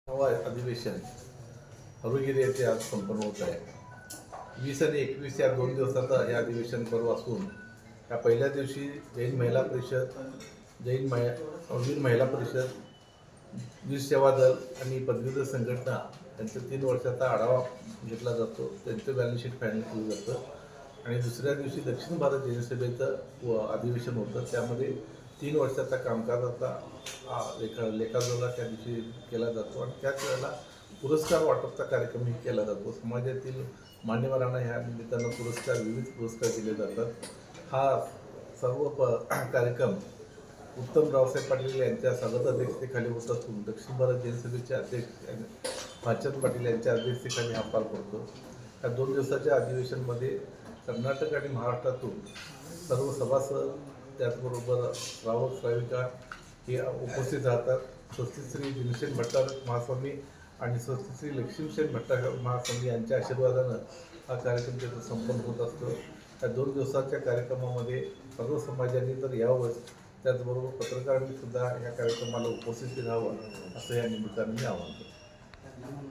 अधिवेशन हरुगिरी येथे आज संपन्न होत आहे. 20 आणि 21 या 2 दिवसाचा हे अधिवेशन पर्व असून या पहिल्या दिवशी जैन महिला परिषद, वीर महिला परिषद, वीर सेवा दल आणि पदवीधर संघटना यांचा 3 वर्षाचा आढावा घेतला जातो. त्यांचं बॅलन्स शीट फायनल केलं जातं आणि दुसऱ्या दिवशी दक्षिण भारत जैन सभेचं अधिवेशन होतं. त्यामध्ये 3 वर्षाचा कामकाजाचा लेखाजोखा त्या दिवशी केला जातो आणि त्याच वेळेला पुरस्कार वाटपचा कार्यक्रमही केला जातो. समाजातील मान्यवरांना ह्या निमित्तानं विविध पुरस्कार दिले जातात. हा सर्व कार्यक्रम उत्तम रावसाहेब पाटील यांच्या स्वागत अध्यक्षतेखाली होत असून दक्षिण भारत जैन सभेचे अध्यक्ष भालचंद्र पाटील यांच्या अध्यक्षतेखाली हा पार पडतो. या 2 दिवसाच्या अधिवेशनमध्ये कर्नाटक आणि महाराष्ट्रातून सर्व सभासद, त्याचबरोबर श्रावक श्राविका हे उपस्थित राहतात. स्वस्तिश्री भीमसेन भट्टार महास्वामी आणि स्वस्तिश्री लक्ष्मीसेन भट्टार महास्वामी यांच्या आशीर्वादानं हा कार्यक्रम तिथं संपन्न होत असतो. या 2 दिवसाच्या कार्यक्रमामध्ये सर्व समाजांनी तर यावंच, त्याचबरोबर पत्रकारांनी सुद्धा या कार्यक्रमाला उपस्थित राहावं असं या निमित्ताने मी आवाहन करतो.